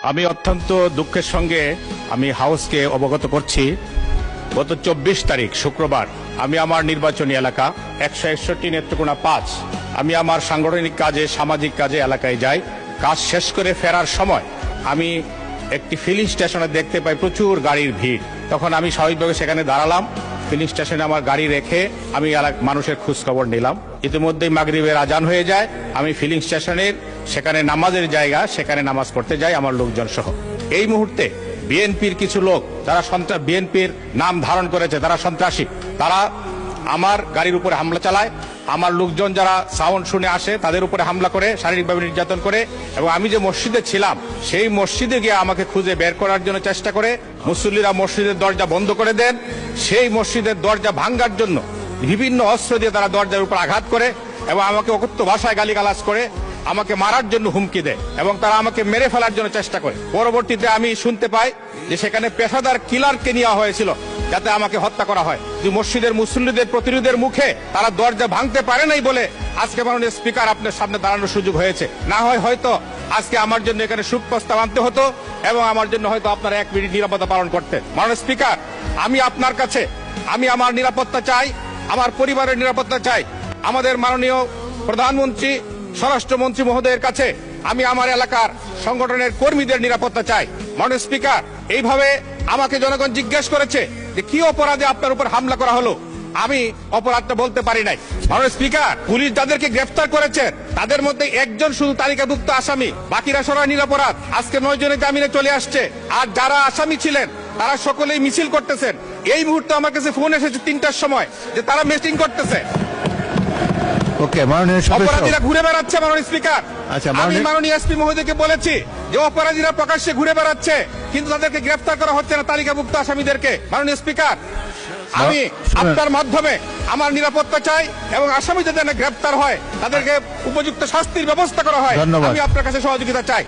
আমি অত্যন্ত দুঃখের সঙ্গে আমি হাউসকে অবগত করছি, গত 24 তারিখ শুক্রবার আমি আমার নির্বাচনী এলাকা 161 নেত্রকোনা 5 আমি আমার সাংগঠনিক কাজে সামাজিক কাজে এলাকায় যাই। কাজ শেষ করে ফেরার সময় আমি একটি ফিলিং স্টেশনে দেখতে পাই প্রচুর গাড়ির ভিড়। তখন আমি স্বাভাবিকভাবে সেখানে দাঁড়ালাম, ফিলিং স্টেশনে আমার গাড়ি রেখে আমি মানুষের খোঁজ খবর নিলাম। ইতিমধ্যেই মাগরিবের আজান হয়ে যায়। আমি ফিলিং স্টেশনের সেখানে নামাজের জায়গা, সেখানে নামাজ পড়তে যাই আমার লোকজন সহ। এই মুহূর্তে বিএনপির কিছু লোক যারা বিএনপির নাম ধারণ করেছে, তারা সন্ত্রাসী, তারা আমার গাড়ির উপরে হামলা চালায়। আমার লোকজন যারা সাউন্ড শুনে আসে তাদের উপরে হামলা করে, শারীরিকভাবে নির্যাতন করে, এবং আমি যে মসজিদে ছিলাম সেই মসজিদে গিয়ে আমাকে খুঁজে বের করার জন্য চেষ্টা করে। মুসল্লিরা মসজিদের দরজা বন্ধ করে দেন। সেই মসজিদের দরজা ভাঙ্গার জন্য বিভিন্ন অস্ত্র দিয়ে তারা দরজার উপর আঘাত করে এবং আমাকে অকথ্য ভাষায় গালিগালাজ করে, আমাকে মারার জন্য হুমকি দেয় এবং তারা আমাকে মেরে ফেলার জন্য চেষ্টা করে। পরবর্তীতে আমি শুনতে পাই যে সেখানে পেশাদার কিলারকে নেওয়া হয়েছিল যাতে আমাকে হত্যা করা হয়। যে মসজিদের মুসল্লিদের প্রতিরোধের মুখে তারা দরজা ভাঙতে পারে নাই বলে আজকে মাননীয় স্পিকার আপনার সামনে দাঁড়ানোর সুযোগ হয়েছে। না হয় হয়তো আজকে আমার জন্য এখানে শোক প্রস্তাব আনতে হতো এবং আমার জন্য হয়তো আপনারা 1 মিনিট নিরাপত্তা পালন করতেন। মাননীয় স্পিকার, আমি আপনার কাছে আমি আমার নিরাপত্তা চাই, আমার পরিবারের নিরাপত্তা চাই। আমাদের মাননীয় প্রধানমন্ত্রী স্বরাষ্ট্রমন্ত্রী মহোদয়ের কাছে আমি আমার এলাকার সংগঠনের কর্মীদের নিরাপত্তা চাই। মাননীয় স্পিকার, এইভাবে আমাকে জনগণ জিজ্ঞেস করেছে যে কি অপরাধে আপনার উপর হামলা করা হলো, আমি অপরাধটা বলতে পারি নাই। মাননীয় স্পিকার, পুলিশ যাদেরকে গ্রেফতার করেছে তাদের মধ্যে একজন শুধু তালিকাভুক্ত আসামি, বাকিরা সবাই নিরপরাধ। আজকে 9 জনের জামিনে চলে আসছে। আর যারা আসামি ছিলেন তারা সকলেই মিছিল করতেছেন। এই মুহূর্তে আমার কাছে ফোন এসেছে 3টার সময় যে তারা মিটিং করতেছে। ওকে, মাননীয় অপরাধীরা ঘুরে বেড়াচ্ছে। মাননীয় স্পিকার, আচ্ছা, আমি মাননীয় এসপি মহোদয়কে বলেছি যে অপরাধীরা প্রকাশ্যে ঘুরে বেড়াচ্ছে কিন্তু তাদেরকে গ্রেফতার করা হচ্ছে না, তালিকাভুক্ত আসামিদেরকে। মাননীয় স্পিকার, আমি আপনার মাধ্যমে আমার নিরাপত্তা চাই এবং আসামি যাতে গ্রেফতার হয় তাদেরকে উপযুক্ত শাস্তির ব্যবস্থা করা হয়। আমি আপনার কাছে সহযোগিতা চাই।